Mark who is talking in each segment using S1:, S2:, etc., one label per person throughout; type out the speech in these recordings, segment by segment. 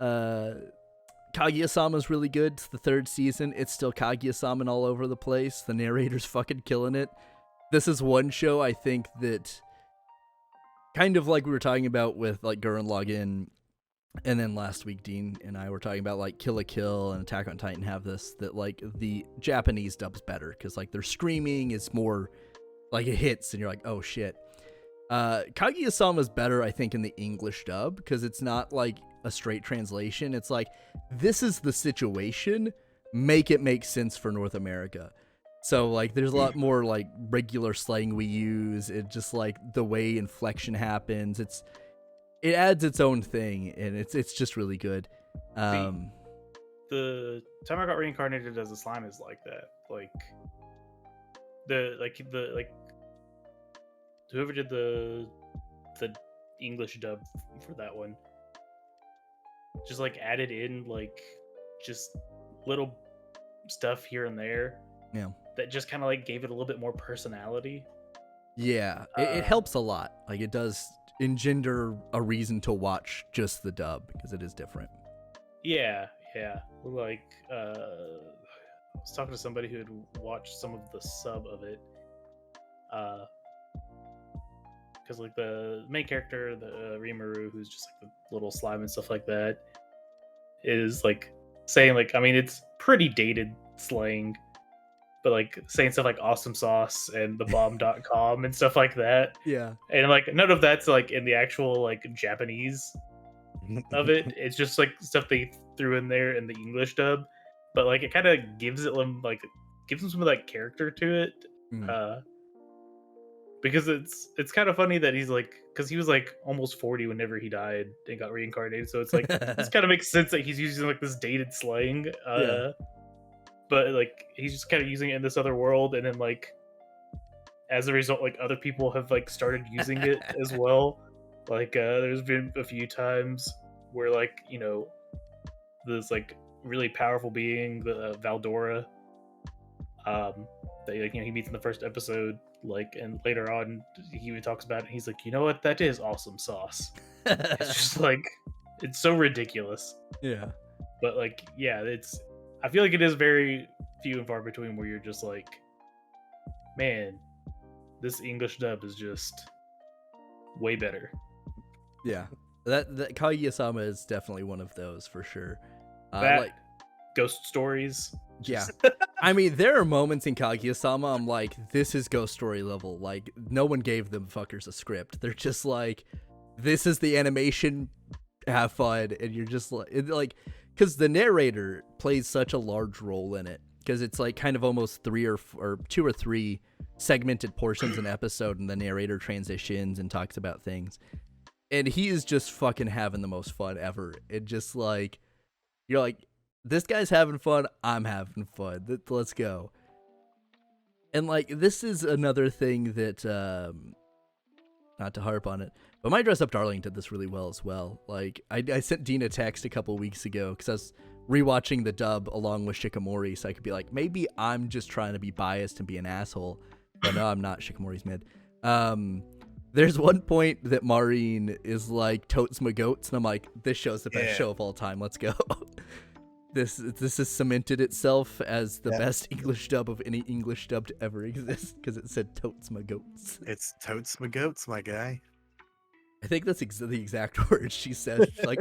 S1: Uh, Kaguya-sama's really good. It's the third season. It's still Kaguya-sama all over the place. The narrator's fucking killing it. This is one show I think that, kind of like we were talking about with like Gurren Lagann, and then last week Dean and I were talking about like Kill la Kill and Attack on Titan have this, that like the Japanese dub's better because like their screaming is more like it hits and you're like, oh shit. Kaguya-sama's better I think in the English dub because it's not like a straight translation. It's like, this is the situation, make it make sense for North America. So like there's a lot more like regular slang we use. It just like the way inflection happens, it adds its own thing, and it's just really good.
S2: The time I got reincarnated as a slime is like that. Like the whoever did the English dub for that one just like added in like just little stuff here and there.
S1: Yeah.
S2: That just kind of like gave it a little bit more personality.
S1: Yeah, it helps a lot. Like it does engender a reason to watch just the dub because it is different.
S2: Yeah. Like I was talking to somebody who had watched some of the sub of it. Because like the main character, the Rimuru, who's just like the little slime and stuff like that, is like saying like, I mean, it's pretty dated slang, but like saying stuff like awesome sauce and the bomb.com and stuff like that.
S1: Yeah.
S2: And like none of that's like in the actual like Japanese of it. It's just like stuff they threw in there in the English dub. But like it kind of gives them some of that character to it. Because it's kind of funny that he's like, because he was like almost 40 whenever he died and got reincarnated. So it's like this kind of makes sense that he's using like this dated slang. But like he's just kind of using it in this other world, and then like as a result, like other people have like started using it as well. Like there's been a few times where like, you know, this like really powerful being, the Valdora, that like, you know, he meets in the first episode, like, and later on he talks about it, he's like, you know what, that is awesome sauce. It's just like, it's so ridiculous.
S1: Yeah.
S2: But like, yeah, I feel like it is very few and far between where you're just like, man, this English dub is just way better.
S1: Yeah, that Kaguya-sama is definitely one of those for sure.
S2: Like Ghost Stories.
S1: Yeah, I mean, there are moments in Kaguya-sama I'm like, this is Ghost Story level. Like, no one gave them fuckers a script. They're just like, this is the animation, have fun, and you're just like, because the narrator plays such a large role in it, because it's like kind of almost 2 or 3 segmented portions an episode, and the narrator transitions and talks about things, and he is just fucking having the most fun ever. It just like, you're like, this guy's having fun, I'm having fun, let's go. And like, this is another thing that not to harp on it, but My Dress Up Darling did this really well as well. Like, I sent Dean a text a couple weeks ago because I was rewatching the dub along with Shikamori, so I could be like, maybe I'm just trying to be biased and be an asshole. But no, I'm not. Shikamori's mid. There's one point that Maureen is like, totes my goats, and I'm like, this show's the best show of all time. Let's go. This has cemented itself as the best English dub of any English dub to ever exist because it said totes my goats.
S3: It's totes my goats, my guy.
S1: I think that's the exact word she said. Like,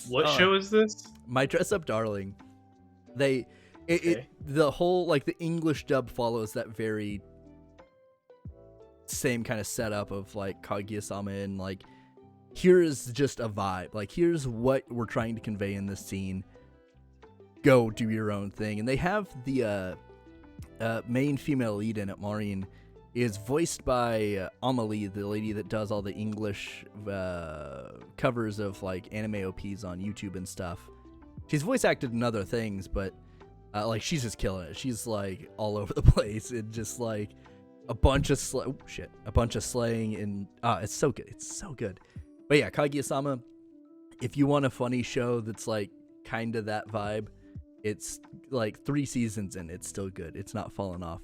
S2: what show is this?
S1: My Dress Up Darling. The whole, like, the English dub follows that very same kind of setup of like Kaguya-sama, and like, here is just a vibe. Like, here's what we're trying to convey in this scene. Go do your own thing. And they have the main female lead in it, Maureen, is voiced by Amelie, the lady that does all the English covers of like anime OPs on YouTube and stuff. She's voice acted in other things, but like, she's just killing it. She's like all over the place, and just like a bunch of slaying, and it's so good. It's so good. But yeah, Kaguya-sama, if you want a funny show that's like kind of that vibe, it's like 3 seasons and it's still good. It's not falling off.